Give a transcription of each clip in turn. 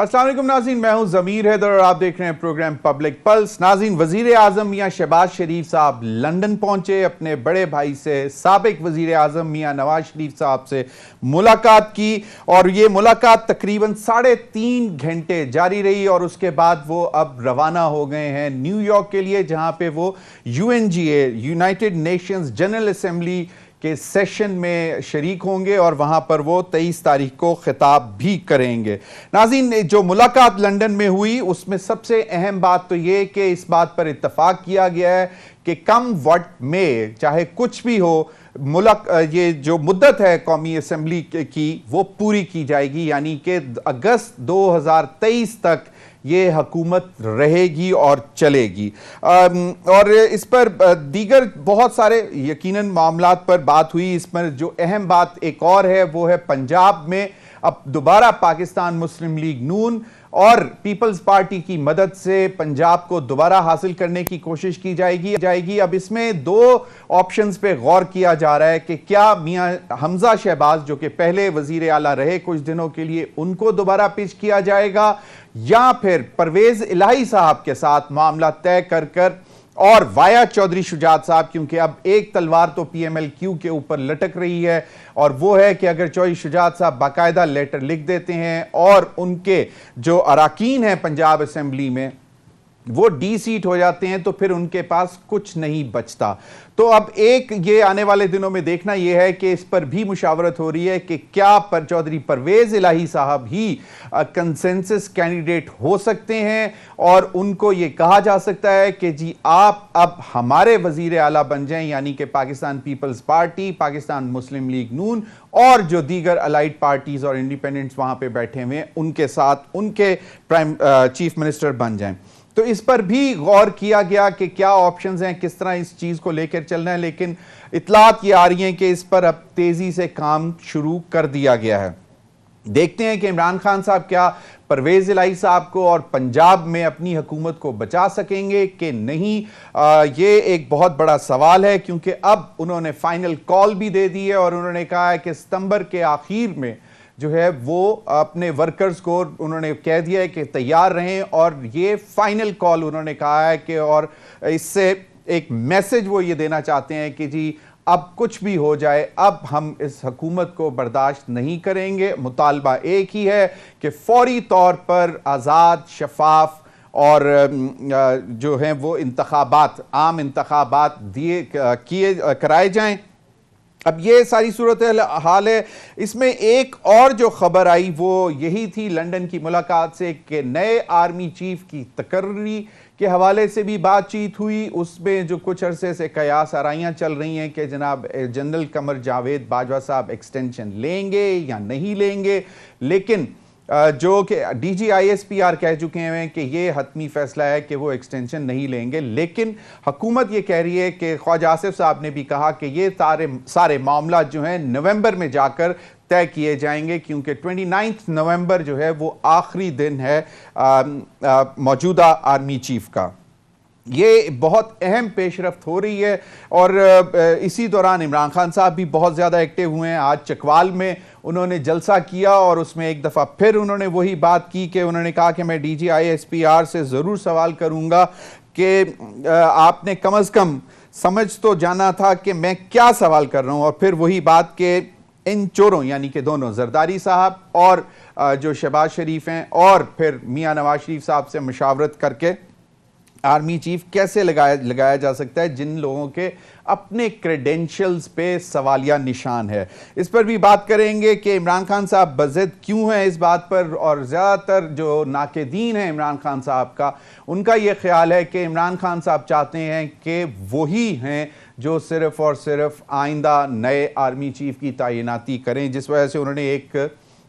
अस्सलाम वालेकुम नाज़रीन, मैं हूं ज़मीर हैदर और आप देख रहे हैं प्रोग्राम पब्लिक पल्स। नाज़रीन, वज़ीर आज़म मियां शहबाज शरीफ साहब लंदन पहुंचे, अपने बड़े भाई से साबिक वज़ीर आज़म मियां नवाज शरीफ साहब से मुलाकात की और ये मुलाकात तकरीबन 3.5 घंटे जारी रही और उसके बाद वो अब रवाना हो गए हैं न्यूयॉर्क के लिए, जहां पे वो UNGA United Nations general assembly के सेशन में शरीक होंगे और वहां पर वो 23 तारीख को खिताब भी करेंगे। नाज़रीन, जो मुलाकात लंदन में हुई उसमें सबसे अहम बात तो ये कि इस बात पर इत्तफाक किया गया है कि कम वट में चाहे कुछ भी हो, ये जो मुद्दत है कौमी असेंबली की वो पूरी की जाएगी, यानी कि अगस्त 2023 तक ये हुकूमत रहेगी और चलेगी। और इस पर दीगर बहुत सारे यकीनन मामलात पर बात हुई। इस पर जो अहम बात एक और है वो है पंजाब में अब दोबारा पाकिस्तान मुस्लिम लीग नून और पीपल्स पार्टी की मदद से पंजाब को दोबारा हासिल करने की कोशिश की जाएगी। अब इसमें दो ऑप्शंस पे गौर किया जा रहा है कि क्या मियां हमजा शहबाज, जो कि पहले वजीर आला रहे कुछ दिनों के लिए, उनको दोबारा पिच किया जाएगा या फिर परवेज इलाही साहब के साथ मामला तय कर और वाया चौधरी शुजात साहब, क्योंकि अब एक तलवार तो PMLQ के ऊपर लटक रही है और वो है कि अगर चौधरी शुजात साहब बाकायदा लेटर लिख देते हैं और उनके जो अराकीन हैं पंजाब असेंबली में वो डी सीट हो जाते हैं तो फिर उनके पास कुछ नहीं बचता। तो अब एक ये आने वाले दिनों में देखना यह है कि इस पर भी मुशावरत हो रही है कि क्या पर चौधरी परवेज इलाही साहब ही कंसेंसस कैंडिडेट हो सकते हैं और उनको ये कहा जा सकता है कि जी आप अब हमारे वजीर आला बन जाएं, यानी कि पाकिस्तान पीपल्स पार्टी, पाकिस्तान मुस्लिम लीग नून और जो दीगर अलाइड पार्टीज और इंडिपेंडेंट्स वहां पे बैठे हुए हैं उनके साथ उनके चीफ मिनिस्टर बन जाएं। तो इस पर भी गौर किया गया कि क्या ऑप्शंस हैं, किस तरह इस चीज को लेकर चलना है, लेकिन इतलात ये आ रही हैं कि इस पर अब तेजी से काम शुरू कर दिया गया है। देखते हैं कि इमरान खान साहब क्या परवेज इलाही साहब को और पंजाब में अपनी हुकूमत को बचा सकेंगे कि नहीं। ये एक बहुत बड़ा सवाल है, क्योंकि अब उन्होंने फाइनल कॉल भी दे दी है और उन्होंने कहा है कि सितंबर के आखिर में जो है वो अपने वर्कर्स को उन्होंने कह दिया है कि तैयार रहें और ये फाइनल कॉल उन्होंने कहा है कि, और इससे एक मैसेज वो ये देना चाहते हैं कि जी अब कुछ भी हो जाए, अब हम इस हुकूमत को बर्दाश्त नहीं करेंगे। मुतालबा एक ही है कि फौरी तौर पर आज़ाद, शफाफ और जो हैं वो इंतखाबात, आम इंतखाबात कराए जाएं। अब ये सारी सूरत हाल है। इसमें एक और जो खबर आई वो यही थी लंदन की मुलाकात से कि नए आर्मी चीफ की तकर्री के हवाले से भी बातचीत हुई। उसमें जो कुछ अरसे से कयास आराइयाँ चल रही हैं कि जनाब जनरल कमर जावेद बाजवा साहब एक्सटेंशन लेंगे या नहीं लेंगे, लेकिन जो कि DGISPR कह चुके हैं कि ये हतमी फैसला है कि वो एक्सटेंशन नहीं लेंगे, लेकिन हुकूमत ये कह रही है कि ख्वाजा आसिफ साहब ने भी कहा कि ये सारे मामला जो हैं नवंबर में जाकर तय किए जाएंगे, क्योंकि 29 नवंबर जो है वो आखिरी दिन है मौजूदा आर्मी चीफ का। ये बहुत अहम पेशरफ्त हो रही है और इसी दौरान इमरान खान साहब भी बहुत ज़्यादा एक्टिव हुए हैं। आज चकवाल में उन्होंने जलसा किया और उसमें एक दफ़ा फिर उन्होंने वही बात की कि उन्होंने कहा कि मैं DGISPR से ज़रूर सवाल करूँगा कि आपने कम अज़ कम समझ तो जाना था कि मैं क्या सवाल कर रहा हूँ। और फिर वही बात कि इन चोरों, यानी कि दोनों जरदारी साहब और जो शहबाज शरीफ हैं, और फिर मियाँ नवाज शरीफ साहब से मुशावरत करके आर्मी चीफ कैसे लगाया जा सकता है जिन लोगों के अपने क्रेडेंशियल्स पे सवालिया निशान है। इस पर भी बात करेंगे कि इमरान खान साहब बज़िद क्यों हैं इस बात पर, और ज़्यादातर जो नाक़दीन हैं इमरान खान साहब का, उनका ये ख्याल है कि इमरान खान साहब चाहते हैं कि वही हैं जो सिर्फ़ और सिर्फ आइंदा नए आर्मी चीफ की तैनाती करें, जिस वजह से उन्होंने एक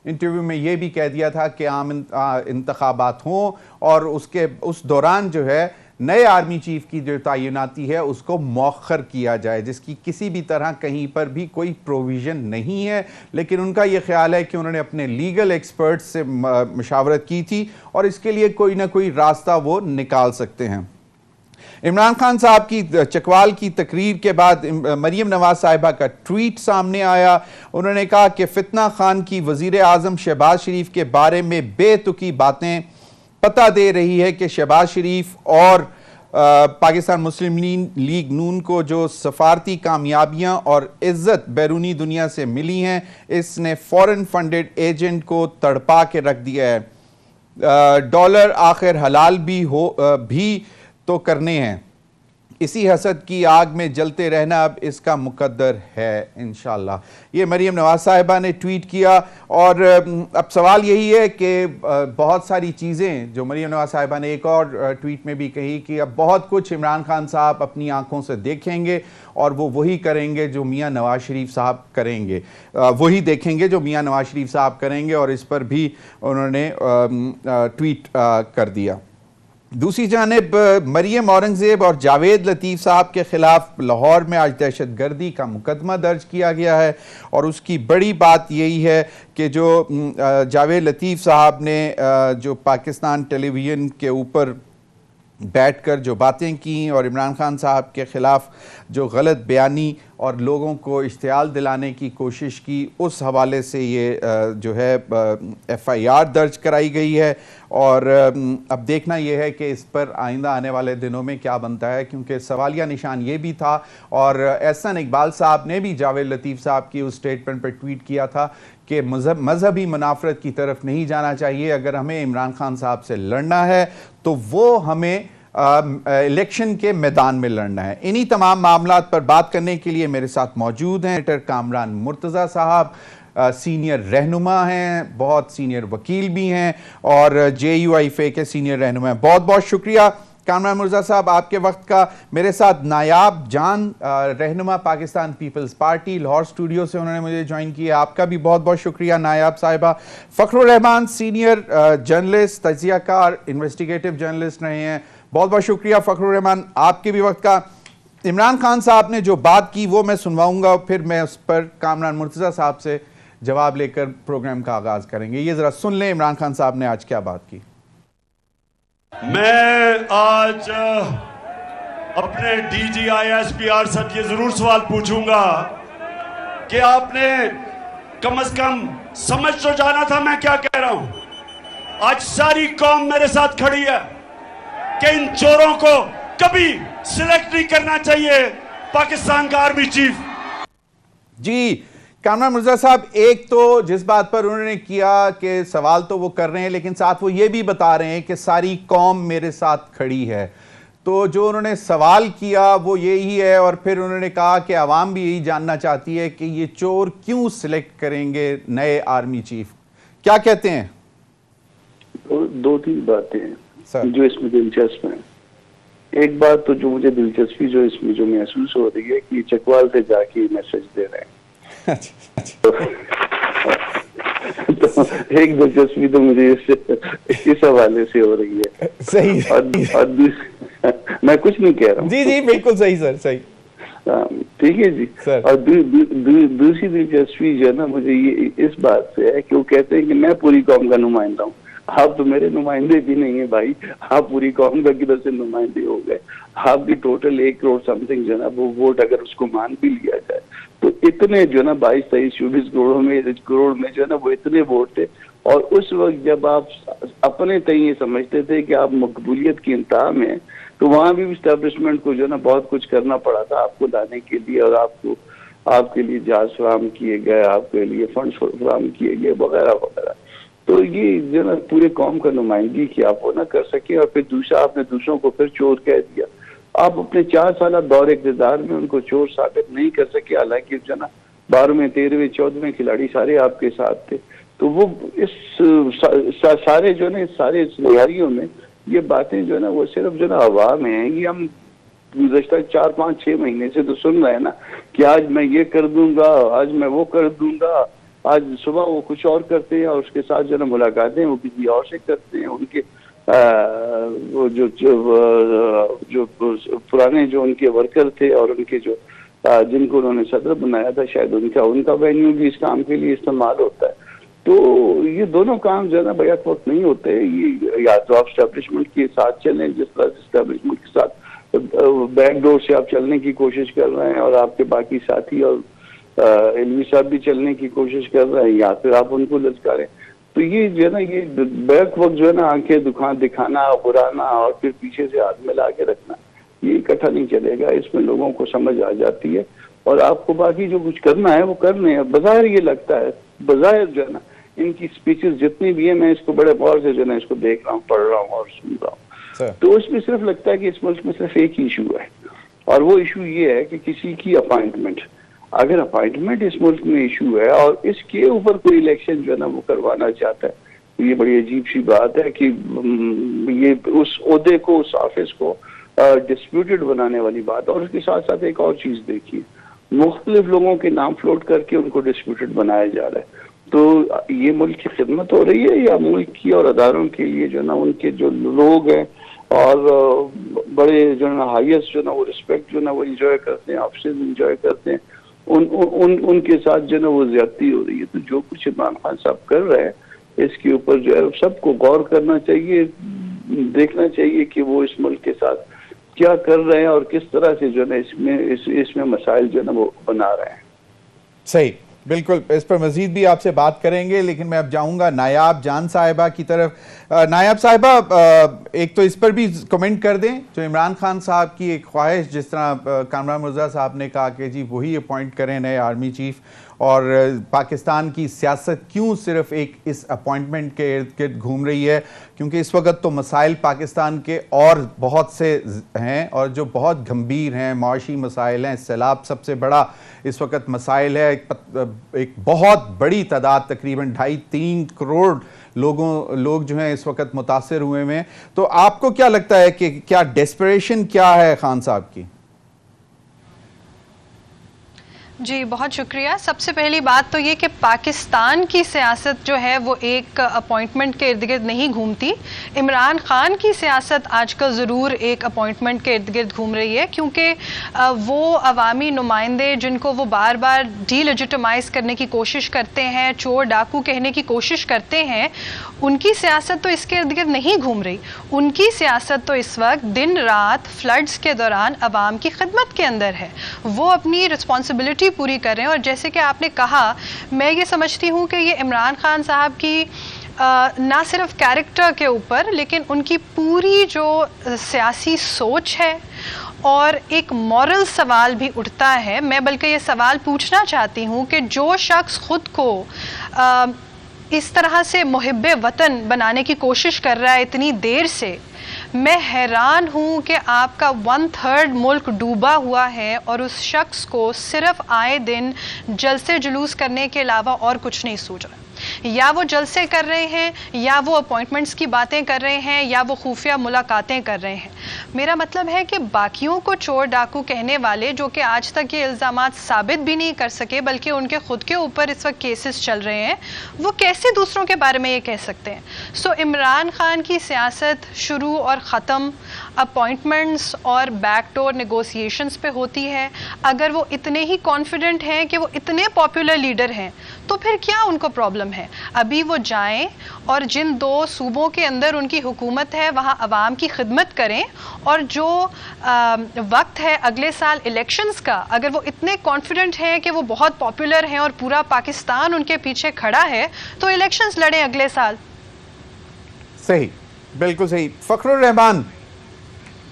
इंटरव्यू में ये भी कह दिया था कि आम इंतखाबात हों और उस दौरान जो है नए आर्मी चीफ की जो तैनाती है उसको मौखर किया जाए, जिसकी किसी भी तरह कहीं पर भी कोई प्रोविज़न नहीं है। लेकिन उनका ये ख्याल है कि उन्होंने अपने लीगल एक्सपर्ट्स से मशावरत की थी और इसके लिए कोई ना कोई रास्ता वो निकाल सकते हैं। इमरान खान साहब की चकवाल की तकरीर के बाद मरीम नवाज साहिबा का ट्वीट सामने आया। उन्होंने कहा कि फितना खान की वजीर आजम शहबाज शरीफ के बारे में बेतुकी बातें पता दे रही है कि शहबाज शरीफ और पाकिस्तान मुस्लिम लीग नून को जो सफारती कामयाबियां और इज्जत बैरूनी दुनिया से मिली हैं, इसने फॉरेन फंडेड एजेंट को तड़पा के रख दिया है। डॉलर आखिर हलाल भी तो करने हैं, इसी हसद की आग में जलते रहना अब इसका मुकद्दर है इंशाल्लाह। ये मरीम नवाज साहिबा ने ट्वीट किया। और अब सवाल यही है कि बहुत सारी चीज़ें जो मरीम नवाज साहिबा ने एक और ट्वीट में भी कही कि अब बहुत कुछ इमरान खान साहब अपनी आंखों से देखेंगे और वो वही करेंगे जो मियां नवाज शरीफ साहब करेंगे, वही देखेंगे जो मियां नवाज शरीफ साहब करेंगे, और इस पर भी उन्होंने ट्वीट कर दिया। दूसरी जानिब मरियम औरंगज़ेब और जावेद लतीफ़ साहब के ख़िलाफ़ लाहौर में आज दहशतगर्दी का मुकदमा दर्ज किया गया है। और उसकी बड़ी बात यही है कि जो जावेद लतीफ़ साहब ने जो पाकिस्तान टेलीविज़न के ऊपर बैठकर जो बातें की और इमरान खान साहब के ख़िलाफ़ जो गलत बयानी और लोगों को इश्तियाल दिलाने की कोशिश की, उस हवाले से ये जो है FIR दर्ज कराई गई है। और अब देखना यह है कि इस पर आइंदा आने वाले दिनों में क्या बनता है, क्योंकि सवालिया निशान ये भी था और एहसन इकबाल साहब ने भी जावेद लतीफ़ साहब की उस स्टेटमेंट पर ट्वीट किया था कि मजहबी मुनाफरत की तरफ नहीं जाना चाहिए। अगर हमें इमरान खान साहब से लड़ना है तो वो हमें इलेक्शन के मैदान में लड़ना है। इन्हीं तमाम मामलात पर बात करने के लिए मेरे साथ मौजूद हैं सेनेटर कामरान मुर्तज़ा साहब, सीनियर रहनुमा हैं, बहुत सीनियर वकील भी हैं और JUIFA के सीनियर रहनुमा हैं। बहुत बहुत शुक्रिया कामरान मुर्तज़ा साहब आपके वक्त का। मेरे साथ नायाब जान रहनुमा Pakistan People's Party Lahore studio से उन्होंने मुझे ज्वाइन किया, आपका भी बहुत बहुत शुक्रिया नायाब साहिबा। फ़खरुर रहमान सीनियर जर्नलिस्ट, तज्ज़ियाकार, इन्वेस्टिगेटिव जर्नलिस्ट रहे हैं, बहुत बहुत शुक्रिया फ़खरुर रहमान आपके भी वक्त का। इमरान खान साहब ने जो बात की वो मैं सुनवाऊंगा, फिर मैं उस पर कामरान मुर्तज़ा साहब से जवाब लेकर प्रोग्राम का आगाज करेंगे। ये जरा सुन लें इमरान खान साहब ने आज क्या बात की। मैं आज अपने DGISPR से ये जरूर सवाल पूछूंगा कि आपने कम से कम समझ तो जाना था मैं क्या कह रहा हूं। आज सारी कौम मेरे साथ खड़ी है कि इन चोरों को कभी सिलेक्ट नहीं करना चाहिए पाकिस्तान का आर्मी चीफ। जी कामरान मुर्तज़ा साहब, एक तो जिस बात पर उन्होंने किया कि सवाल तो वो कर रहे हैं, लेकिन साथ वो ये भी बता रहे हैं कि सारी कौम मेरे साथ खड़ी है। तो जो उन्होंने सवाल किया वो यही है, और फिर उन्होंने कहा कि आवाम भी यही जानना चाहती है कि ये चोर क्यों सिलेक्ट करेंगे नए आर्मी चीफ। क्या कहते हैं? दो तीन बातें हैं जो इसमें दिलचस्प हैं। एक बात तो जो मुझे दिलचस्पी जो इसमें जो महसूस हो रही है कि चकवाल से जाके मैसेज दे रहे हैं। तो एक दिलचस्पी तो मुझे इस हवाले से हो रही है। सही। और मैं कुछ नहीं कह रहा हूँ। जी बिल्कुल सही सर, सही, ठीक है जी सर। और दूसरी दिलचस्पी जो है ना मुझे ये इस बात से है कि वो कहते हैं कि मैं पूरी कौम का नुमाइंदा हूँ। आप तो मेरे नुमाइंदे भी नहीं है भाई, आप पूरी कौम का किधर से नुमाइंदे हो गए। आपकी टोटल 1 करोड़ समथिंग जो है ना वो वोट अगर उसको मान भी लिया जाए तो इतने जो है ना 22, 23, 24 करोड़ में जो है ना वो इतने वोट थे। और उस वक्त जब आप अपने तय ये समझते थे कि आप मकबूलियत की इंतहा में, तो वहां भी इस्टेब्लिशमेंट को जो है ना बहुत कुछ करना पड़ा था आपको लाने के लिए, और आपके लिए जहाज फराहम किए गए, आपके लिए फंड फराहम किए गए वगैरह वगैरह। तो ये जो ना पूरे कौम का नुमाइंदगी की आप वो ना कर सके, और फिर दूसरा आपने दूसरों को फिर चोर कह दिया। आप अपने 4 साल दौर इक़्तिदार में उनको चोर साबित नहीं कर सके, हालांकि जो ना 12वें, 13वें, 14वें खिलाड़ी सारे आपके साथ थे। तो वो इस सारे जो ना सारे तैयारियों में ये बातें जो ना वो सिर्फ जो ना हवा में है। ये हम गुज़श्ता 4, 5, 6 महीने से तो सुन रहे हैं ना कि आज मैं ये कर दूंगा, आज मैं वो कर दूंगा। आज सुबह वो कुछ और करते हैं और उसके साथ जो ना मुलाकातें वो किसी और से करते हैं। उनके वो जो पुराने जो उनके वर्कर थे और उनके जो जिनको उन्होंने सदर बनाया था, शायद उनका वेन्यू भी इस काम के लिए इस्तेमाल होता है। तो ये दोनों काम जो है ना बैक वक्त नहीं होते। ये या तो आप एस्टेब्लिशमेंट के साथ चलें, जिस तरह से एस्टेब्लिशमेंट के साथ बैकडोर से आप चलने की कोशिश कर रहे हैं और आपके बाकी साथी और एलवी साहब भी चलने की कोशिश कर रहे हैं, या फिर आप उनको ललकारें, तो ये जो है ना, ये बैक वक्त जो है ना, आंखें दिखाना, बुराना और फिर पीछे से हाथ मिला के रखना, ये इकट्ठा नहीं चलेगा। इसमें लोगों को समझ आ जाती है और आपको बाकी जो कुछ करना है वो करने हैं। बाहर ये लगता है, बाहर जो है ना, इनकी स्पीचेस जितनी भी है, मैं इसको बड़े गौर से जो है ना इसको देख रहा हूँ, पढ़ रहा हूँ और सुन रहा हूँ, तो उसमें सिर्फ लगता है कि इस मुल्क में सिर्फ एक ही इशू है, और वो इशू ये है कि किसी की अपॉइंटमेंट, अगर अपॉइंटमेंट इस मुल्क में इशू है और इसके ऊपर कोई इलेक्शन जो है ना वो करवाना चाहता है, तो ये बड़ी अजीब सी बात है कि ये उस ओहदे को, उस ऑफिस को डिस्प्यूटेड बनाने वाली बात। और उसके साथ साथ एक और चीज देखिए, मुख्तलिफ लोगों के नाम फ्लोट करके उनको डिस्प्यूटेड बनाया जा रहा है। तो ये मुल्क की खिदमत हो रही है या मुल्क की और अदारों के लिए जो ना उनके जो लोग हैं और बड़े जो ना हाईएस्ट जो ना वो रिस्पेक्ट जो ना वो इंजॉय करते हैं, ऑफिसर्स इंजॉय करते हैं, उनके साथ जो ना वो ज्यादती हो रही है। तो जो कुछ इमरान खान साहब कर रहे हैं, इसके ऊपर जो है सबको गौर करना चाहिए, देखना चाहिए कि वो इस मुल्क के साथ क्या कर रहे हैं और किस तरह से जो है इसमें मसाइल जो है ना वो बना रहे हैं। सही, बिल्कुल, इस पर मजीद भी आपसे बात करेंगे, लेकिन मैं अब जाऊंगा नायाब जान साहिबा की तरफ। नायाब साहिबा, एक तो इस पर भी कमेंट कर दें, जो इमरान खान साहब की एक ख्वाहिश, जिस तरह कामरान मिर्जा साहब ने कहा कि जी वही अपॉइंट करें नए आर्मी चीफ, और पाकिस्तान की सियासत क्यों सिर्फ एक इस अपॉइंटमेंट के इर्द गिर्द घूम रही है, क्योंकि इस वक्त तो मसाइल पाकिस्तान के और बहुत से हैं और जो बहुत गंभीर हैं, माशी मसाइल हैं, सैलाब सबसे बड़ा इस वक्त मसाइल है। एक बहुत बड़ी तादाद, तकरीबन 2.5-3 करोड़ लोग जो हैं इस वक्त मुतासिर हुए हैं। तो आपको क्या लगता है कि क्या डेस्परेशन क्या है खान साहब की? जी बहुत शुक्रिया। सबसे पहली बात तो ये कि पाकिस्तान की सियासत जो है वो एक अपॉइंटमेंट के इर्द गिर्द नहीं घूमती। इमरान खान की सियासत आजकल ज़रूर एक अपॉइंटमेंट के इर्द गिर्द घूम रही है, क्योंकि वो अवामी नुमाइंदे जिनको वो बार बार डीलेजिटिमाइज़ करने की कोशिश करते हैं, चोर डाकू कहने की कोशिश करते हैं, उनकी सियासत तो इसके इर्द गिर्द नहीं घूम रही। उनकी सियासत तो इस वक्त दिन रात फ्लड्स के दौरान अवाम की खिदमत के अंदर है। वो अपनी रिस्पॉन्सिबिलिटी पूरी कर रहे हैं। और जैसे कि आपने कहा, मैं ये समझती हूँ कि ये इमरान खान साहब की ना सिर्फ कैरेक्टर के ऊपर, लेकिन उनकी पूरी जो सियासी सोच है और एक मॉरल सवाल भी उठता है। मैं बल्कि ये सवाल पूछना चाहती हूँ कि जो शख्स खुद को इस तरह से मुहिब्बे वतन बनाने की कोशिश कर रहा है इतनी देर से, मैं हैरान हूँ कि आपका 1/3 मुल्क डूबा हुआ है और उस शख्स को सिर्फ आए दिन जलसे जुलूस करने के अलावा और कुछ नहीं सूझ रहा। या वो जलसे कर रहे हैं, या वो अपॉइंटमेंट्स की बातें कर रहे हैं, या वो खुफिया मुलाकातें कर रहे हैं। मेरा मतलब है कि बाकियों को चोर डाकू कहने वाले, जो कि आज तक ये इल्ज़ामात साबित भी नहीं कर सके, बल्कि उनके खुद के ऊपर इस वक्त केसेस चल रहे हैं, वो कैसे दूसरों के बारे में ये कह सकते हैं? सो इमरान खान की सियासत शुरू और ख़त्म अपॉइंटमेंट्स और बैकडोर नेगोशिएशंस पे होती है। अगर वो इतने ही कॉन्फिडेंट हैं कि वो इतने पॉपुलर लीडर हैं, तो फिर क्या उनको प्रॉब्लम है? अभी वो जाएं और जिन 2 सूबों के अंदर उनकी हुकूमत है वहाँ अवाम की खिदमत करें, और जो वक्त है अगले साल इलेक्शंस का, अगर वो इतने कॉन्फिडेंट हैं कि वो बहुत पॉपुलर हैं और पूरा पाकिस्तान उनके पीछे खड़ा है, तो इलेक्शंस लड़ें अगले साल। सही, बिल्कुल सही। फखरुर रहमान,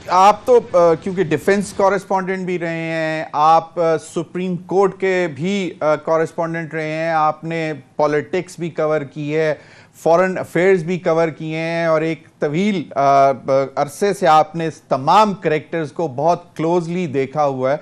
आप तो क्योंकि डिफेंस कॉरेस्पॉन्डेंट भी रहे हैं, आप सुप्रीम कोर्ट के भी कॉरेस्पॉन्डेंट रहे हैं, आपने पॉलिटिक्स भी कवर की है, फॉरेन अफेयर्स भी कवर किए हैं, और एक तवील अरसे से आपने इस तमाम करैक्टर्स को बहुत क्लोजली देखा हुआ है।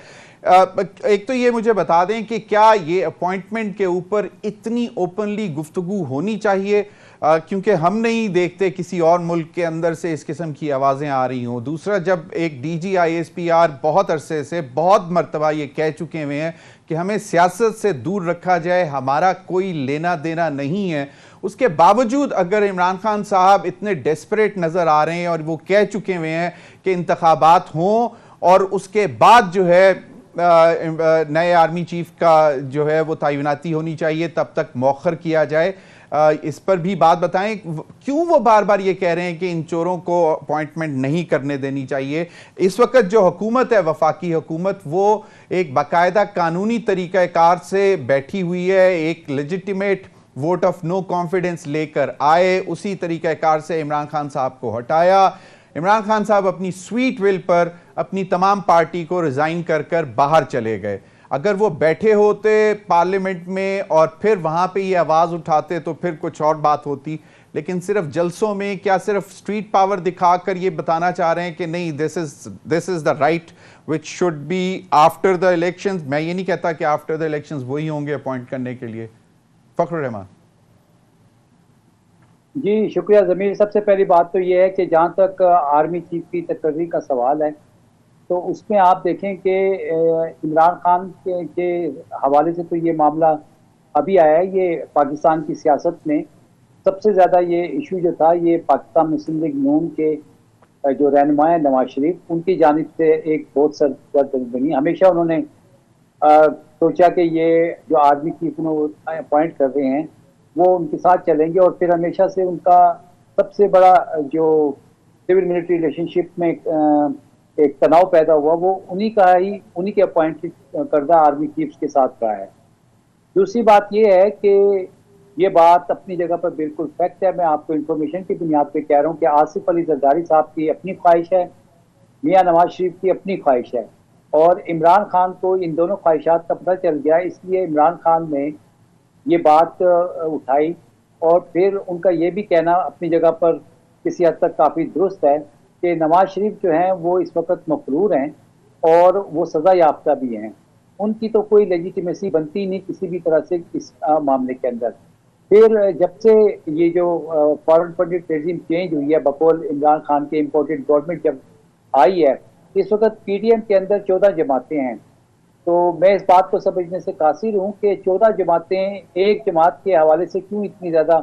एक तो ये मुझे बता दें कि क्या ये अपॉइंटमेंट के ऊपर इतनी ओपनली गुफ्तगू होनी चाहिए, क्योंकि हम नहीं देखते किसी और मुल्क के अंदर से इस किस्म की आवाज़ें आ रही हों। दूसरा, जब एक DG ISPR बहुत अरसे से बहुत मरतबा ये कह चुके हुए हैं कि हमें सियासत से दूर रखा जाए, हमारा कोई लेना देना नहीं है, उसके बावजूद अगर इमरान खान साहब इतने डेस्परेट नज़र आ रहे हैं और वो कह चुके हुए हैं कि इंतखाबात हों और उसके बाद जो है नए आर्मी चीफ का जो है वो तैनाती होनी चाहिए, तब तक मौखर किया जाए, इस पर भी बात बताएं, क्यों वो बार बार ये कह रहे हैं कि इन चोरों को अपॉइंटमेंट नहीं करने देनी चाहिए। इस वक्त जो हुकूमत है, वफाकी हुकूमत, वो एक बाकायदा कानूनी तरीक़ाकार से बैठी हुई है, एक legitimate vote of no confidence लेकर आए, उसी तरीक़ाकार से इमरान खान साहब को हटाया। इमरान खान साहब अपनी स्वीट विल पर अपनी तमाम पार्टी को रिजाइन कर बाहर चले गए। अगर वो बैठे होते पार्लियामेंट में और फिर वहां पे ये आवाज उठाते तो फिर कुछ और बात होती, लेकिन सिर्फ जलसों में, क्या सिर्फ स्ट्रीट पावर दिखाकर ये बताना चाह रहे हैं कि नहीं, this is the right which should be after the elections. मैं ये नहीं कहता कि आफ्टर द इलेक्शंस वही होंगे अपॉइंट करने के लिए। फखरुर रहमान जी शुक्रिया ज़मीर। सबसे पहली बात तो ये है कि जहाँ तक आर्मी चीफ की तकर्री का सवाल है, तो उसमें आप देखें कि इमरान खान के हवाले से तो ये मामला अभी आया है। ये पाकिस्तान की सियासत में सबसे ज़्यादा ये इशू जो था, ये पाकिस्तान मुस्लिम लीग नून के जो रहनुमा है नवाज शरीफ, उनकी जानिब से एक बहुत सरदर्द बनी। हमेशा उन्होंने सोचा कि ये जो आर्मी चीफ उन्होंने अपॉइंट कर रहे हैं वो उनके साथ चलेंगे, और फिर हमेशा से उनका सबसे बड़ा जो सिविल मिलिट्री रिलेशनशिप में एक तनाव पैदा हुआ वो उन्हीं के अपॉइंट करदा आर्मी चीफ्स के साथ रहा है। दूसरी बात ये है कि ये बात अपनी जगह पर बिल्कुल फैक्ट है। मैं आपको इंफॉर्मेशन की बुनियाद पे कह रहा हूँ कि आसिफ अली जरदारी साहब की अपनी ख्वाहिश है, मियाँ नवाज शरीफ की अपनी ख्वाहिश है, और इमरान खान को इन दोनों ख्वाहिशात का पता चल गया। इसलिए इमरान खान ने ये बात उठाई, और फिर उनका ये भी कहना अपनी जगह पर किसी हद तक काफ़ी दुरुस्त है कि नवाज शरीफ जो हैं वो इस वक्त मफरूर हैं और वो सज़ा याफ्ता भी हैं। उनकी तो कोई लेजिटिमेसी बनती नहीं किसी भी तरह से इस मामले के अंदर। फिर जब से ये जो फॉरेन फंडेड रेजिम चेंज हुई है बकौल इमरान खान के इम्पोर्टेड गवर्नमेंट जब आई है, इस वक्त पीडीएम के अंदर 14 जमातें हैं। तो मैं इस बात को समझने से कासिर हूँ कि 14 जमातें एक जमात के हवाले से क्यों इतनी ज़्यादा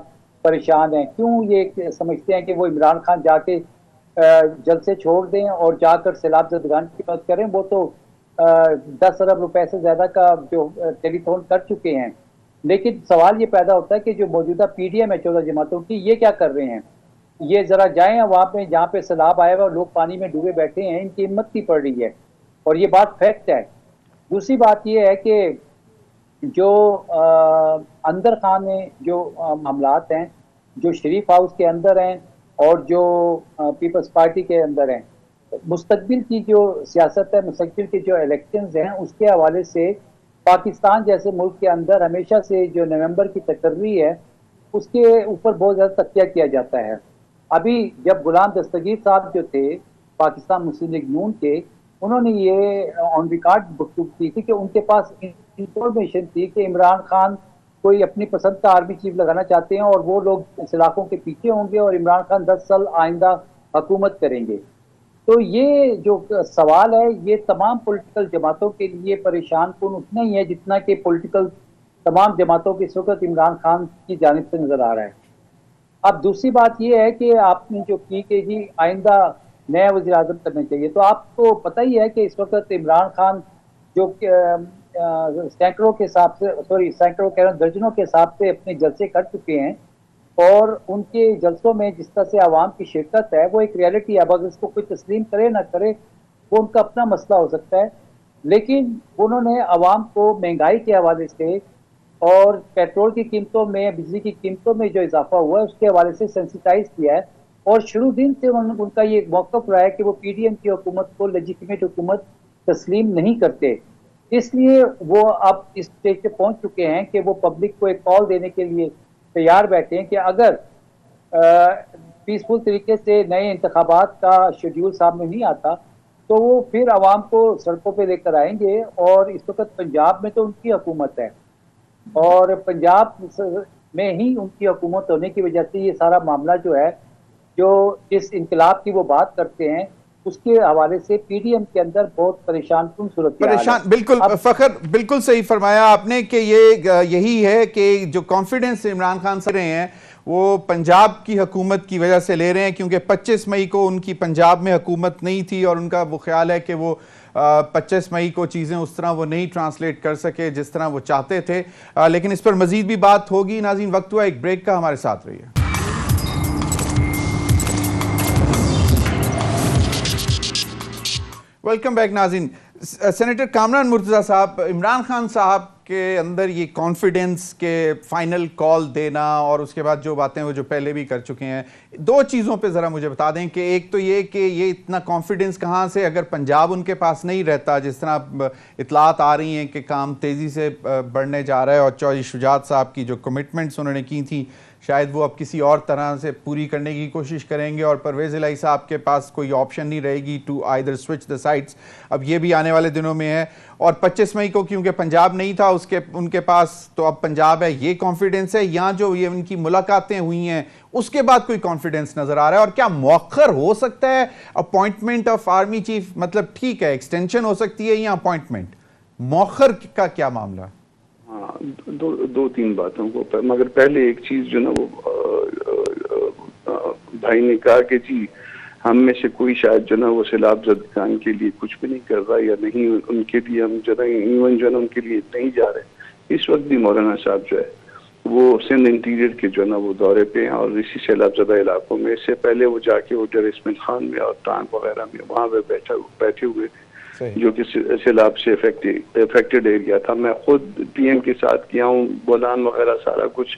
परेशान हैं, क्यों ये समझते हैं कि वो इमरान खान जाके जल्द से छोड़ दें और जाकर सैलाब ज़दगान की मदद करें। वो तो 10 अरब रुपए से ज़्यादा का जो टेलीफोन कर चुके हैं। लेकिन सवाल ये पैदा होता है कि जो मौजूदा पीडीएम है 14 जमातों की, ये क्या कर रहे हैं? ये ज़रा जाएँ वहाँ पे जहाँ पे सैलाब आया हुआ, लोग पानी में डूबे बैठे हैं, इनकी हिम्मत नहीं पड़ रही है, और ये बात फैक्ट है। दूसरी बात ये है कि जो अंदर खाने जो मामलात हैं, जो शरीफ हाउस के अंदर हैं और जो पीपल्स पार्टी के अंदर हैं, मुस्तकबिल की जो सियासत है, मुस्तकबिल के जो इलेक्शंस हैं, उसके हवाले से पाकिस्तान जैसे मुल्क के अंदर हमेशा से जो नवंबर की तकर्री है उसके ऊपर बहुत ज़्यादा तकिया किया जाता है। अभी जब गुलाम दस्तगीर साहब जो थे पाकिस्तान मुस्लिम लीग नून के, उन्होंने ये ऑन रिकॉर्ड गुफ्तगू की थी कि उनके पास इंफॉर्मेशन थी कि इमरान खान कोई अपनी पसंद का आर्मी चीफ लगाना चाहते हैं और वो लोग सलाखों के पीछे होंगे और इमरान खान 10 साल आइंदा हुकूमत करेंगे। तो ये जो सवाल है ये तमाम पॉलिटिकल जमातों के लिए परेशान कुन उतना ही है जितना कि पॉलिटिकल तमाम जमातों की इस वक्त इमरान खान की जानिब से नज़र आ रहा है। अब दूसरी बात ये है कि आपने जो की कि जी आइंदा नया वज़ीर आज़म करना चाहिए, तो आपको पता ही है कि इस वक्त इमरान खान जो सैकड़ों के हिसाब से, सैकड़ों कह रहा हूँ दर्जनों के हिसाब से अपने जलसे कर चुके हैं, और उनके जलसों में जिस तरह से आवाम की शिरकत है वो एक रियलिटी है। अब इसको कोई तस्लीम करे ना करे वो उनका अपना मसला हो सकता है, लेकिन उन्होंने आवाम को महंगाई के हवाले से और पेट्रोल की कीमतों में, बिजली की कीमतों में जो इजाफा हुआ है उसके हवाले से सेंसिटाइज किया है, और शुरू दिन से उनका ये मौक़िफ़ रहा है कि वो पीडीएम की हुकूमत को लेजिटिमेट हुकूमत तस्लीम नहीं करते। इसलिए वो अब इस स्टेज पे पहुंच चुके हैं कि वो पब्लिक को एक कॉल देने के लिए तैयार बैठे हैं कि अगर पीसफुल तरीके से नए इंतखाबात का शेड्यूल सामने नहीं आता तो वो फिर आवाम को सड़कों पे लेकर आएंगे। और इस वक्त पंजाब में तो उनकी हुकूमत है, और पंजाब में ही उनकी हुकूमत होने की वजह से ये सारा मामला जो है, जो इस इनकलाब की वो बात करते हैं, उसके हवाले से पीडीएम के अंदर बहुत परेशान सूरत परेशान। बिल्कुल फखर, बिल्कुल सही फरमाया आपने कि ये यही है कि जो कॉन्फिडेंस इमरान खान से रहे हैं वो पंजाब की हुकूमत की वजह से ले रहे हैं, क्योंकि 25 मई को उनकी पंजाब में हुकूमत नहीं थी और उनका वो ख्याल है कि वो 25 मई को चीज़ें उस तरह वो नहीं ट्रांसलेट कर सके जिस तरह वो चाहते थे। लेकिन इस पर मज़ीद भी बात होगी। नाज़रीन, वक्त हुआ एक ब्रेक का, हमारे साथ रहिए। वेलकम बैक नाज़रीन। सेनेटर कामरान मुर्तज़ा साहब, इमरान खान साहब के अंदर ये कॉन्फिडेंस के फाइनल कॉल देना और उसके बाद जो बातें वो जो पहले भी कर चुके हैं, दो चीज़ों पे ज़रा मुझे बता दें कि एक तो ये कि ये इतना कॉन्फिडेंस कहाँ से, अगर पंजाब उनके पास नहीं रहता, जिस तरह इतलात आ रही हैं कि काम तेज़ी से बढ़ने जा रहा है और चौधरी शुजात साहब की जो कमिटमेंट्स उन्होंने की थी शायद वो अब किसी और तरह से पूरी करने की कोशिश करेंगे और परवेज़ इलाही साहब के पास कोई ऑप्शन नहीं रहेगी to either switch the sides. अब ये भी आने वाले दिनों में है। और 25 मई को क्योंकि पंजाब नहीं था उनके पास, तो अब पंजाब है, ये कॉन्फिडेंस है, या जो ये उनकी मुलाकातें हुई हैं उसके बाद कोई कॉन्फिडेंस नजर आ रहा है? और क्या मौखर हो सकता है अपॉइंटमेंट ऑफ आर्मी चीफ? मतलब ठीक है, एक्सटेंशन हो सकती है या अपॉइंटमेंट, मौखर का क्या मामला? हाँ, दो तीन बातों को, मगर पहले एक चीज जो ना वो भाई ने कहा कि जी हम में से कोई शायद जो ना वो सैलाब ज़दगान के लिए कुछ भी नहीं कर रहा या नहीं, उनके लिए हम जो ना इवन जो ना उनके लिए नहीं जा रहे। इस वक्त भी मौलाना साहब जो है वो सिंध इंटीरियर के जो ना वो दौरे पे हैं और इसी सैलाब ज़दा इलाकों में, इससे पहले वो जाके वो इस्माइल खान में और टांग वगैरह में वहाँ पे बैठे हुए थे जो कि सैलाब से इफेक्टेड एरिया था। मैं खुद पीएम के साथ किया हूँ, बोलान वगैरह सारा कुछ।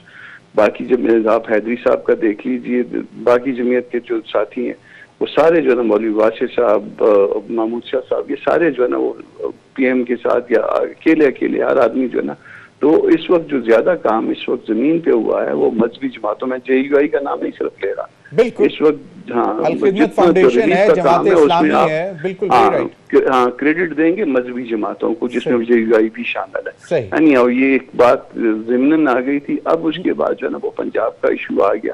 बाकी जब आप हैदरी साहब का देख लीजिए, बाकी जमीयत के जो साथी हैं वो सारे जो है ना, मौलवी वासिर साहब, महमूद शाह साहब, ये सारे जो है ना वो पीएम के साथ या अकेले हर आदमी जो है ना। तो इस वक्त जो ज्यादा काम इस वक्त जमीन पे हुआ है वो मजहबी जमातों में, JUI का नाम नहीं सिर्फ ले रहा, बिल्कुल इस वक्त हाँ अल-खिदमत फाउंडेशन है, जमात इस्लामी है, बिल्कुल हाँ क्रेडिट देंगे मजहबी जमातों को जिसमें JUI भी शामिल है। यानी और ये एक बात ज़िम्नन आ गई थी। अब उसके बाद जो है ना वो पंजाब का इशू आ गया।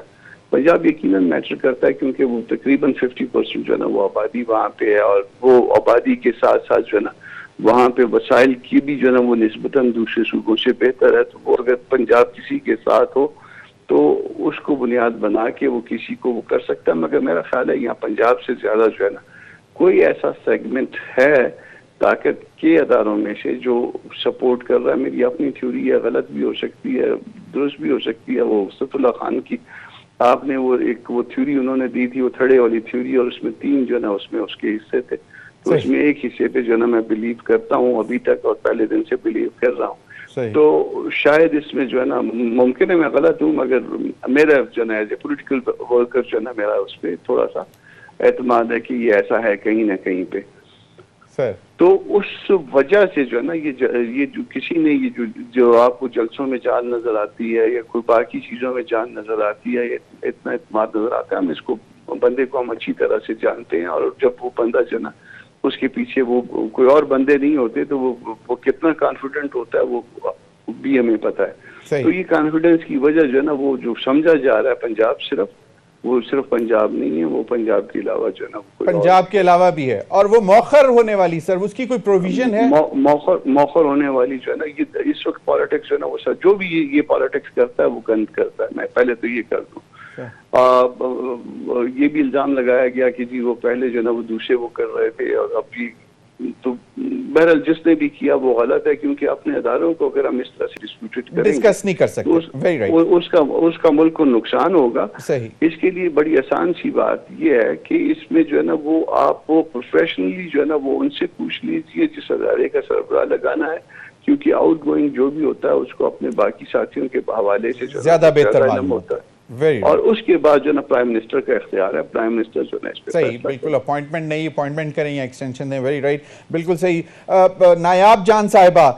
पंजाब यकीनन मैटर करता है क्योंकि वो तकरीबन 50% जो है ना वो आबादी वहाँ पे है और वो आबादी के साथ साथ जो है ना वहाँ पे वसाइल की भी जो है ना वो निस्बतन दूसरे सूबों से बेहतर है। तो वो अगर पंजाब किसी के साथ हो तो उसको बुनियाद बना के वो किसी को वो कर सकता है। मगर मेरा ख्याल है यहाँ पंजाब से ज्यादा जो है ना कोई ऐसा सेगमेंट है ताकत के अदारों में से जो सपोर्ट कर रहा है। मेरी अपनी थ्योरी है, गलत भी हो सकती है, दुरुस्त भी हो सकती है। वो सैफुल्लाह खान की आपने वो थ्योरी उन्होंने दी थी, वो थड़े वाली थ्योरी, और उसमें 3 जो है ना उसमें उसके हिस्से थे। तो उसमें एक हिस्से पे जो है ना मैं बिलीव करता हूँ अभी तक और पहले दिन से बिलीव कर रहा हूँ। तो शायद इसमें जो है ना मुमकिन है मैं गलत हूँ, मगर मेरा जो है ना एज ए पोलिटिकल वर्कर जो है ना मेरा उस पर थोड़ा सा एतमाद है कि ये ऐसा है कहीं ना कहीं पे। तो उस वजह से जो है ना ये जो किसी ने ये जो आपको जलसों में जान नजर आती है या कोई बाकी चीजों में जान नजर आती है, इतना एतमाद नजर आता है। हम इसको बंदे को हम अच्छी तरह से जानते हैं और जब वो बंदा जो ना उसके पीछे वो कोई और बंदे नहीं होते तो वो कितना कॉन्फिडेंट होता है वो भी हमें पता है। तो ये कॉन्फिडेंस की वजह जो है ना वो जो समझा जा रहा है पंजाब वो सिर्फ पंजाब नहीं है, वो पंजाब के अलावा जो है ना पंजाब के अलावा भी है। और वो मौखर होने वाली सर उसकी कोई प्रोविजन है? मौखर होने वाली जो है ना ये इस वक्त पॉलिटिक्स जो है ना वो सर जो भी ये पॉलिटिक्स करता है वो गंद करता है। मैं पहले तो ये कर दूं। ये भी इल्जाम लगाया गया कि जी वो पहले जो है ना वो दूसरे वो कर रहे थे और अब भी, तो बहरहाल जिसने भी किया वो गलत है क्योंकि अपने अदारों को अगर हम इस तरह से डिस्प्यूटेड करेंगे, डिस्कस नहीं कर सकते, उसका मुल्क को नुकसान होगा। सही। इसके लिए बड़ी आसान सी बात ये है कि इसमें जो है ना वो आप वो प्रोफेशनली जो है ना वो उनसे पूछ लीजिए जिस अदारे का सरबराह लगाना है, क्योंकि आउट गोइंग जो भी होता है उसको अपने बाकी साथियों के हवाले से जो ज्यादा बेहतर मालूम होता है। और उसके बाद जो ना प्राइम मिनिस्टर का इख्तियार है, प्राइम मिनिस्टर जो है सही, बिल्कुल अपॉइंटमेंट नहीं, अपॉइंटमेंट करें या एक्सटेंशन दें। वेरी राइट, बिल्कुल सही। नायाब जान साहिबा,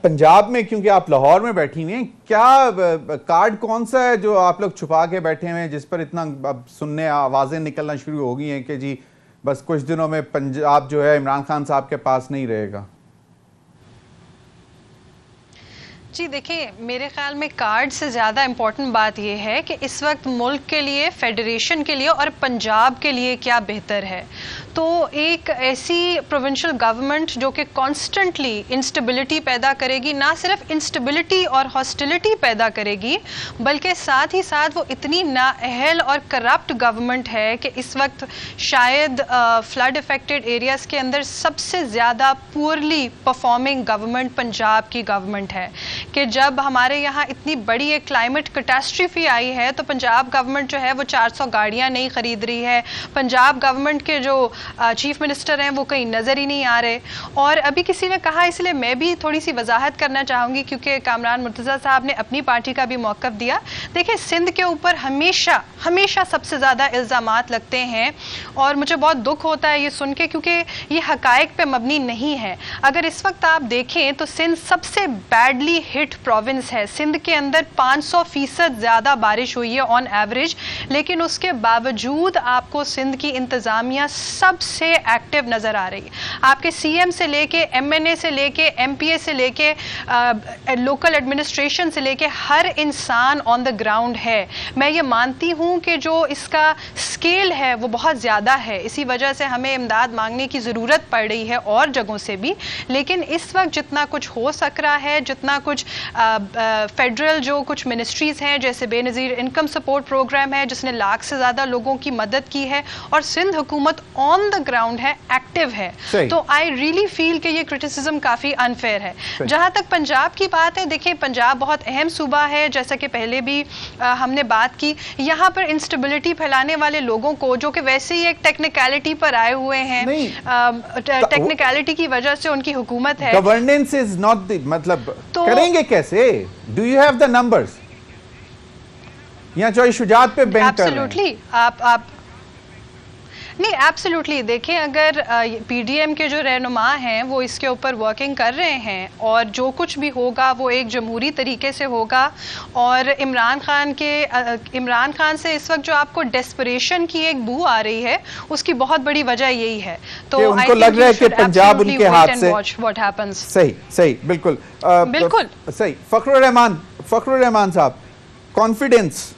पंजाब में क्योंकि आप लाहौर में बैठी हुई हैं, क्या कार्ड कौन सा है जो आप लोग छुपा के बैठे हुए हैं जिस पर इतना अब सुनने आवाजें निकलना शुरू हो गई हैं कि जी बस कुछ दिनों में पंजाब जो है इमरान खान साहब के पास नहीं रहेगा? जी देखिए, मेरे ख्याल में कार्ड से ज़्यादा इम्पोर्टेंट बात यह है कि इस वक्त मुल्क के लिए, फेडरेशन के लिए और पंजाब के लिए क्या बेहतर है। तो एक ऐसी प्रोविंशियल गवर्नमेंट जो कि कॉन्स्टेंटली इंस्टेबिलिटी पैदा करेगी, ना सिर्फ इंस्टेबिलिटी और हॉस्टिलिटी पैदा करेगी, बल्कि साथ ही साथ वो इतनी नाअहल और करप्ट गवर्नमेंट है कि इस वक्त शायद फ्लड इफेक्टेड एरियाज़ के अंदर सबसे ज़्यादा पुअरली परफॉर्मिंग गवर्नमेंट पंजाब की गवर्नमेंट है। कि जब हमारे यहाँ इतनी बड़ी एक क्लाइमेट कैटास्ट्रॉफी आई है तो पंजाब गवर्नमेंट जो है वो 400 गाड़ियाँ नहीं ख़रीद रही है। पंजाब गवर्नमेंट के जो चीफ मिनिस्टर हैं वो कहीं नज़र ही नहीं आ रहे। और अभी किसी ने कहा, इसलिए मैं भी थोड़ी सी वजाहत करना चाहूँगी क्योंकि कामरान मुर्तज़ा साहब ने अपनी पार्टी का भी मौक़िफ़ दिया। देखिए, सिंध के ऊपर हमेशा हमेशा सबसे ज़्यादा इल्ज़ामात लगते हैं और मुझे बहुत दुख होता है ये सुन के, क्योंकि ये हक़ाइक़ पे मबनी नहीं है। अगर इस वक्त आप देखें तो सिंध सबसे बैडली हिट प्रोविंस है। सिंध के अंदर 500% ज़्यादा बारिश हुई है ऑन एवरेज, लेकिन उसके बावजूद आपको सिंध की इंतज़ामिया सबसे एक्टिव नज़र आ रही है। आपके CM से लेके MNA से लेके MPA से लेके लोकल एडमिनिस्ट्रेशन से लेके हर इंसान ऑन द ग्राउंड है। मैं ये मानती हूँ कि जो इसका स्केल है वो बहुत ज़्यादा है, इसी वजह से हमें इमदाद मांगने की ज़रूरत पड़ रही है और जगहों से भी। लेकिन इस वक्त जितना कुछ हो सक रहा है, जितना कुछ फेडरल जो कुछ मिनिस्ट्रीज़ हैं, जैसे बेनज़ीर इनकम सपोर्ट प्रोग्राम है जिसने 1 लाख से ज़्यादा लोगों की मदद की है, और सिंध हुकूमत ऑन द ग्राउंड है, एक्टिव है, तो आई रियली फील कि ये क्रिटिसिज्म काफ़ी अनफेयर है। जहाँ तक पंजाब की बात है, देखिए पंजाब बहुत अहम सूबा है, जैसा कि पहले भी हमने बात की। यहाँ पर इंस्टेबिलिटी फैलाने वाले लोगों को, जो कि वैसे ही एक टेक्निकलिटी पर आए हुए हैं, टेक्निकलिटी की वजह से उनकी हुकूमत है। गवर्नेंस इज नॉट द मतलब तो करेंगे कैसे? Do you have the numbers? यहाँ जो शुजात पे बैंक कर रहे हैं। एब्सोल्युटली, आप नहीं, एब्सोल्युटली देखिए, अगर PDM के जो रहनुमा हैं वो इसके ऊपर वर्किंग कर रहे हैं और जो कुछ भी होगा वो एक जमहूरी तरीके से होगा। और इमरान खान से इस वक्त जो आपको डेस्परेशन की एक बू आ रही है, उसकी बहुत बड़ी वजह यही है। तो उनको लग रहा है कि पंजाब उनके हाथ से। What happens. सही, बिल्कुल बिल्कुल सही। फखरुर रहमान साहब, confidence,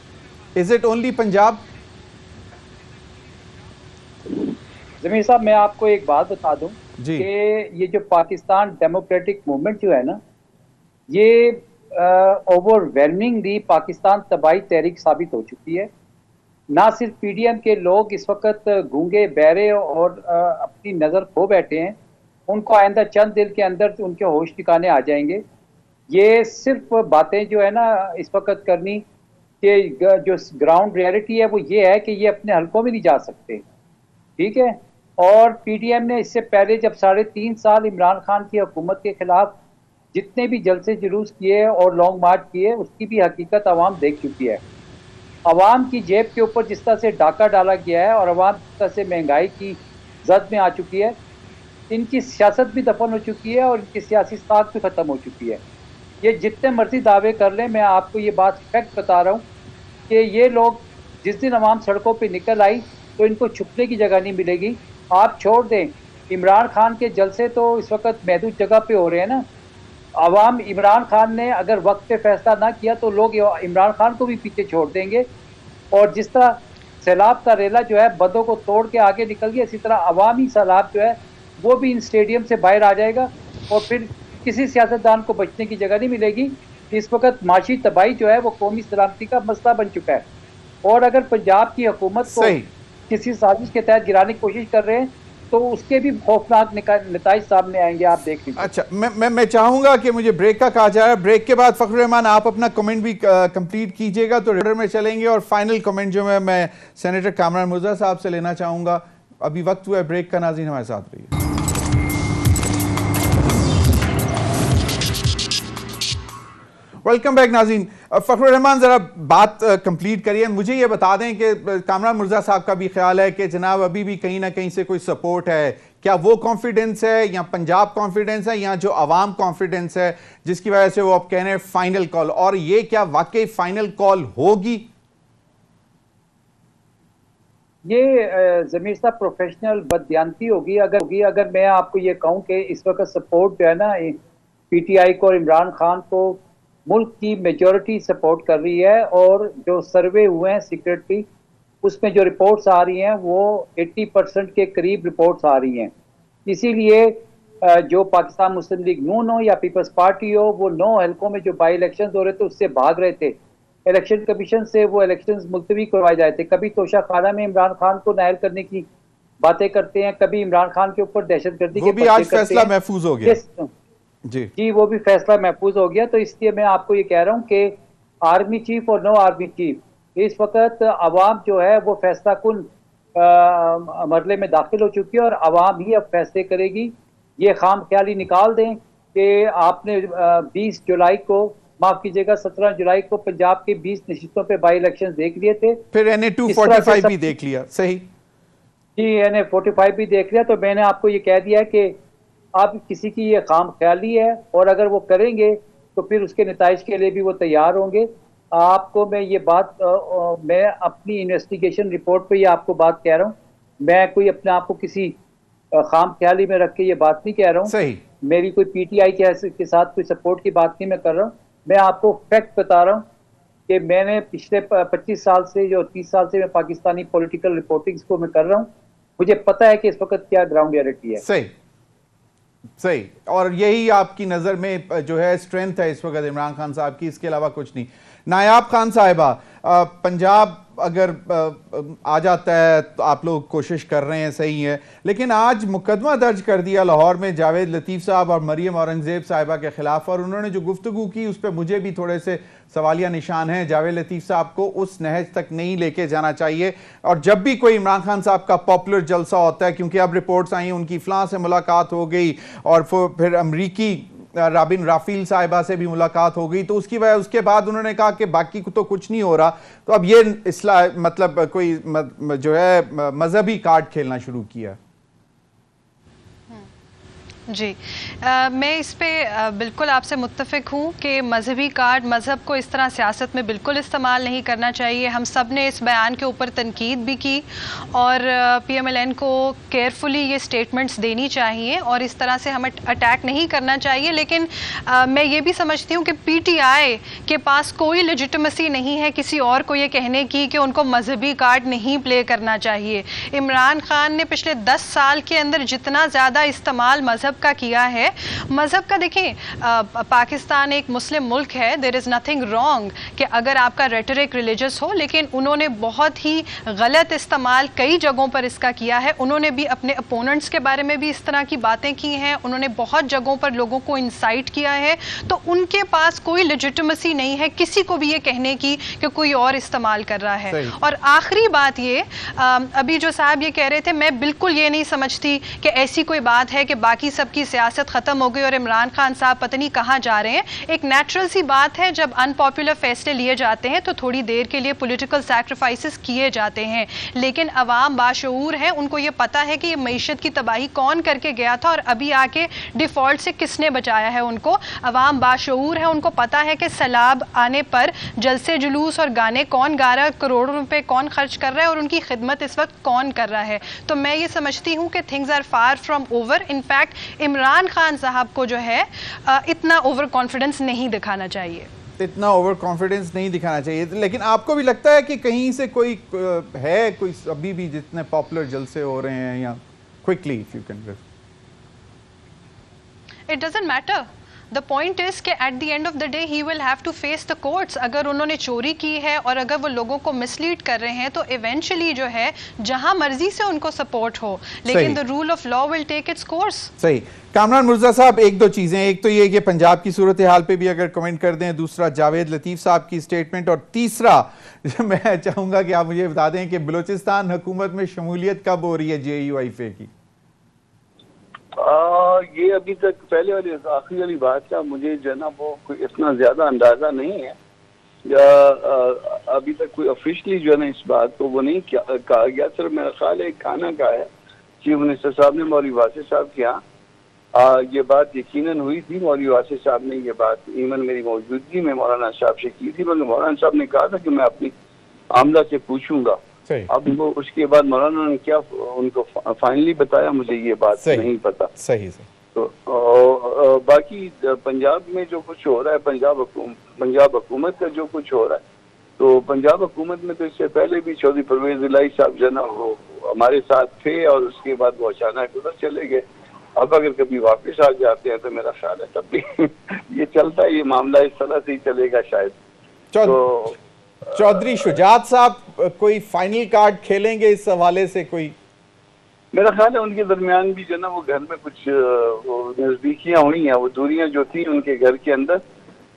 is it only Punjab? Zameer साहब, मैं आपको एक बात बता दूं कि ये जो पाकिस्तान डेमोक्रेटिक मूवमेंट जो है ना, ये ओवरवेलमिंगली पाकिस्तान तबाही तहरीक साबित हो चुकी है। ना सिर्फ PDM के लोग इस वक्त गूंगे बहरे और अपनी नज़र खो बैठे हैं, उनको आइंदा चंद दिन के अंदर उनके होश ठिकाने आ जाएंगे। ये सिर्फ बातें जो है ना इस वक्त करनी कि जो ग्राउंड रियलिटी है वो ये है कि ये अपने हलकों में नहीं जा सकते, ठीक है। और PDM ने इससे पहले जब 3.5 साल इमरान खान की हुकूमत के खिलाफ जितने भी जलसे जुलूस किए और लॉन्ग मार्च किए, उसकी भी हकीकत आवाम देख चुकी है। आवाम की जेब के ऊपर जिस तरह से डाका डाला गया है और आवाम जिस तरह से महंगाई की जद में आ चुकी है, इनकी सियासत भी दफन हो चुकी है और इनकी सियासी साख भी ख़त्म हो चुकी है। ये जितने मर्जी दावे कर लें, मैं आपको ये बात फैक्ट बता रहा हूँ कि ये लोग जिस दिन आवाम सड़कों पर निकल आई तो इनको छुपने की जगह नहीं मिलेगी। आप छोड़ दें, इमरान खान के जलसे तो इस वक्त महदूद जगह पे हो रहे हैं ना। आवाम इमरान खान ने अगर वक्त पे फैसला ना किया तो लोग इमरान खान को भी पीछे छोड़ देंगे। और जिस तरह सैलाब का रेला जो है बंदों को तोड़ के आगे निकल गया, इसी तरह अवामी सैलाब जो है वो भी इन स्टेडियम से बाहर आ जाएगा और फिर किसी सियासतदान को बचने की जगह नहीं मिलेगी। इस वक्त माशी तबाही जो है वो कौमी सलामती का मसला बन चुका है। और अगर पंजाब की हुकूमत को किसी साजिश के तहत गिराने की कोशिश कर रहे हैं तो उसके भी खौफनाक नताइज सामने आएंगे, आप देख लीजिए। अच्छा, मैं चाहूंगा कि मुझे ब्रेक का कहा जा रहा है। ब्रेक के बाद फखरुर रहमान आप अपना कमेंट भी कंप्लीट कीजिएगा तो रेडर में चलेंगे। और फाइनल कमेंट जो मैं सेनेटर कामरान मुर्तज़ा साहब से लेना चाहूंगा। अभी वक्त हुआ है ब्रेक का, नाज़रीन हमारे साथ रहिए। वेलकम बैक नाज़रीन। फखरुर रहमान, ज़रा बात कंप्लीट करिए। मुझे ये बता दें कि कामरान मुर्तज़ा साहब का भी ख्याल है कि जनाब अभी भी कहीं ना कहीं से कोई सपोर्ट है। क्या वो कॉन्फिडेंस है या पंजाब कॉन्फिडेंस है या जो अवाम कॉन्फिडेंस है जिसकी वजह से वो अब कह रहे हैं फाइनल कॉल? और ये क्या वाकई फाइनल कॉल होगी? ये ज़मीर साहब प्रोफेशनल बददियानती होगी अगर मैं आपको ये कहूँ कि इस वक्त सपोर्ट जो है ना PTI को और इमरान खान को मुल्क की मेजॉरिटी सपोर्ट कर रही है, और जो सर्वे हुए हैं सीक्रेटली उसमें जो रिपोर्ट्स आ रही हैं वो 80% के करीब रिपोर्ट्स आ रही हैं। इसीलिए जो पाकिस्तान मुस्लिम लीग नून हो या पीपल्स पार्टी हो, वो 9 हलकों में जो बाई इलेक्शन हो रहे थे उससे भाग रहे थे। इलेक्शन कमीशन से वो इलेक्शन मुलतवी करवाए जाए थे। कभी तोशा खाना में इमरान खान को नायल करने की बातें करते हैं, कभी इमरान खान के ऊपर दहशतगर्दी के भी आज फैसला महफूज हो गया। जी वो भी फैसला महफूज हो गया। तो इसलिए मैं आपको ये कह रहा हूँ कि आर्मी चीफ और नो आर्मी चीफ इस वक्त अवाम जो है वो फैसला कुन मरले में दाखिल हो चुकी है, और अवाम ही अब फैसले करेगी। ये खाम ख्याली निकाल दें कि आपने 20 जुलाई को, माफ कीजिएगा 17 जुलाई को पंजाब के 20 नशिस्तों पे बाई इलेक्शन देख लिए थे, फिर NA 245 भी देख लिया। सही जी, NA 45 भी देख लिया। तो मैंने आपको ये कह दिया कि अब किसी की ये खाम ख्याली है, और अगर वो करेंगे तो फिर उसके नताइज के लिए भी वो तैयार होंगे। आपको मैं ये बात मैं अपनी इन्वेस्टिगेशन रिपोर्ट पे ये आपको बात कह रहा हूँ। मैं कोई अपने आप को किसी खाम ख्याली में रख के ये बात नहीं कह रहा हूँ। सही, मेरी कोई PTI के साथ कोई सपोर्ट की बात नहीं मैं कर रहा हूँ। मैं आपको फैक्ट बता रहा हूँ कि मैंने पिछले 25 साल से, जो 30 साल से मैं पाकिस्तानी पॉलिटिकल रिपोर्टिंग्स को मैं कर रहा हूँ, मुझे पता है कि इस वक्त क्या ग्राउंड रियलिटी है। सही सही, और यही आपकी नज़र में जो है स्ट्रेंथ है इस वक्त इमरान खान साहब की, इसके अलावा कुछ नहीं। नायाब खान साहिबा, पंजाब अगर आ जाता है तो आप लोग कोशिश कर रहे हैं, सही है, लेकिन आज मुकदमा दर्ज कर दिया लाहौर में जावेद लतीफ़ साहब और मरियम औरंगज़ेब साहिबा के खिलाफ, और उन्होंने जो गुफ्तगू की उस पर मुझे भी थोड़े से सवालिया निशान हैं। जावेद लतीफ़ साहब को उस नहज तक नहीं लेके जाना चाहिए, और जब भी कोई इमरान खान साहब का पॉपुलर जलसा होता है, क्योंकि अब रिपोर्ट्स आई उनकी फ़लाँ से मुलाकात हो गई और फिर अमरीकी राबिन राफील साहिबा से भी मुलाकात हो गई, तो उसकी वजह उसके बाद उन्होंने कहा कि बाकी को तो कुछ नहीं हो रहा, तो अब ये मतलब कोई जो है मजहबी कार्ड खेलना शुरू किया। जी मैं इस पे बिल्कुल आपसे मुत्तफ़िक हूँ कि मजहबी कार्ड, मज़हब को इस तरह सियासत में बिल्कुल इस्तेमाल नहीं करना चाहिए। हम सब ने इस बयान के ऊपर तनकीद भी की, और PMLN को केयरफुली ये स्टेटमेंट्स देनी चाहिए और इस तरह से हमें अटैक नहीं करना चाहिए। लेकिन मैं ये भी समझती हूँ कि PTI के पास कोई लेजिटिमेसी नहीं है किसी और को ये कहने की कि उनको मजहबी कार्ड नहीं प्ले करना चाहिए। इमरान खान ने पिछले 10 साल के अंदर जितना ज़्यादा इस्तेमाल मज़हब का किया है, मज़हब का, देखें पाकिस्तान एक मुस्लिम मुल्क है, देयर इज़ नथिंग रॉन्ग कि अगर आपका रेटरिक रिलीजियस हो, लेकिन उन्होंने बहुत ही गलत इस्तेमाल कई जगहों पर इसका किया है। उन्होंने भी अपने अपोनेंट्स के बारे में भी इस तरह की बातें की हैं, उन्होंने बहुत जगहों पर लोगों को इंसाइट किया है, तो उनके पास कोई लेजिटिमेसी नहीं है किसी को भी ये कहने की कि कोई और इस्तेमाल कर रहा है। और आखिरी बात ये, अभी जो साहब ये कह रहे थे, मैं बिल्कुल ये नहीं समझती कि ऐसी कोई बात है कि बाकी सबकी सियासत खत्म हो गई और इमरान खान साहब पता नहीं कहाँ जा रहे हैं। एक नेचुरल सी बात है, जब अनपॉपुलर फैसले लिए जाते हैं तो थोड़ी देर के लिए पॉलिटिकल सैक्रिफाइसेस किए जाते हैं, लेकिन अवाम बाशऊर है, उनको ये पता है कि ये मईशत की तबाही कौन करके गया था और अभी आके डिफॉल्ट से किसने बचाया है उनको। अवाम बाशऊर है, उनको पता है कि सैलाब आने पर जलसे जुलूस और गाने कौन गा रहा है, करोड़ों रुपए कौन खर्च कर रहा है और उनकी खिदमत इस वक्त कौन कर रहा है। तो मैं ये समझती हूँ कि things are far from over. In fact Imran Khan साहब को जो है इतना ओवर कॉन्फिडेंस नहीं दिखाना चाहिए, इतना ओवर कॉन्फिडेंस नहीं दिखाना चाहिए। लेकिन आपको भी लगता है कि कहीं से कोई है, कोई अभी भी जितने पॉपुलर जलसे हो रहे हैं, या quickly if you can, it doesn't matter. The point is कि at the end of the day he will have to face the courts. अगर उन्होंने चोरी की है और अगर वो लोगों को मिसलीड कर रहे हैं तो इवेंचुअली जो है जहां मर्जी से उनको सपोर्ट हो, लेकिन the rule of law will take its course. सही। कामरान मिर्जा साहब, एक दो चीजें, एक तो ये कि पंजाब की सूरत हाल पे भी अगर कमेंट कर दें, दूसरा जावेद लतीफ़ साहब की स्टेटमेंट, और तीसरा मैं चाहूंगा कि आप मुझे बता दें कि बलूचिस्तान हुकूमत में शमूलियत कब हो रही है JUIFA की। ये अभी तक पहले वाली आखिरी वाली बात का मुझे जो है ना वो कोई इतना ज्यादा अंदाजा नहीं है, अभी तक कोई ऑफिशियली जो है ना इस बात को वो नहीं कहा गया। सिर्फ मेरा ख्याल है खाना का है, चीफ मिनिस्टर साहब ने मौलवी वासिफ साहब के यहाँ ये बात यकीनन हुई थी। मौलवी वासिफ साहब ने ये बात इवन मेरी मौजूदगी में मौलाना साहब से की थी, मगर मौलाना साहब ने कहा था कि मैं अपनी आमला से पूछूंगा। अब वो उसके बाद मौलाना ने क्या उनको फाइनली बताया, मुझे ये बात नहीं पता। सही। तो बाकी पंजाब में जो कुछ हो रहा है, पंजाब हुकूमत का जो कुछ हो रहा है, तो पंजाब हुकूमत में तो इससे पहले भी चौधरी परवेज इलाही साहब जो ना वो हमारे साथ थे और उसके बाद वो अचानक उधर चले गए। अब अगर कभी वापस आ जाते हैं तो मेरा ख्याल है तब भी ये चलता है, ये मामला इस तरह से ही चलेगा शायद। तो चौधरी शुजात साहब कोई फाइनल कार्ड खेलेंगे इस हवाले से? कोई मेरा ख्याल है उनके दरमियान भी जो ना वो घर में कुछ नजदीकियां हुई हैं, वो दूरियां जो थी उनके घर के अंदर,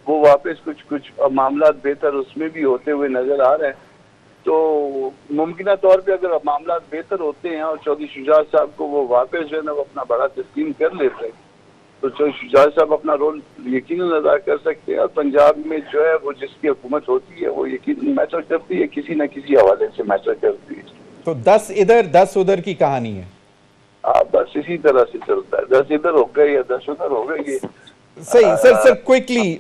वो वापस कुछ मामला बेहतर उसमें भी होते हुए नजर आ रहे हैं। तो मुमकिन तौर पे अगर मामला बेहतर होते हैं और चौधरी शुजात साहब को वो वापस जो है ना वो अपना बड़ा तस्लीम कर लेते हैं, तो चौधरी शुजात साहब अपना रोल यकीनन अदा कर सकते हैं। और पंजाब में जो है वो जिसकी हुकूमत होती है वो यकीनन मैटर करती है, किसी न किसी हवाले से मैटर करती है। तो 10 इधर 10 उधर की कहानी है। हाँ, बस इसी तरह से चलता है, 10 इधर हो गए या 10 उधर हो गए। ये सही। सर क्विकली,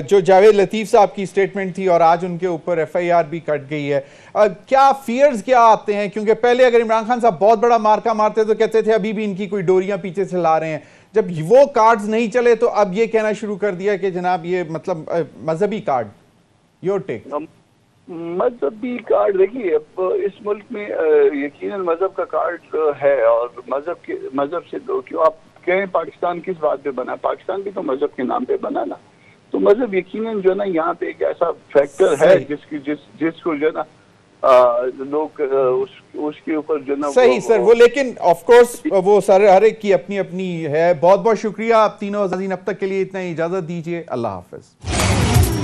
जो जावेद लतीफ साहब की स्टेटमेंट थी और आज उनके ऊपर FIR भी कट गई है, क्या फियर्स क्या आते हैं? क्योंकि पहले अगर इमरान खान साहब बहुत बड़ा मार्का मारते तो कहते थे अभी भी इनकी कोई डोरियां पीछे से ला रहे हैं। जब वो कार्ड्स नहीं चले तो अब ये कहना शुरू कर दिया कि जनाब ये मतलब मजहबी कार्ड। Your take. मजहबी कार्ड देखिए, अब इस मुल्क में यकीनन मजहब का कार्ड है, और मजहब से तो क्यों आप कहें पाकिस्तान किस बात पे बना? पाकिस्तान भी तो मजहब के नाम पे बना ना। तो मजहब यकीनन जो है ना यहाँ पे एक ऐसा फैक्टर है जिसको जो है ना लोग उसके ऊपर जो ना सही सर वो लेकिन ऑफ कोर्स वो सर हर एक की अपनी अपनी है। बहुत बहुत शुक्रिया आप तीनों अज़ीज़, अब तक के लिए इतना ही इजाजत दीजिए। अल्लाह हाफिज।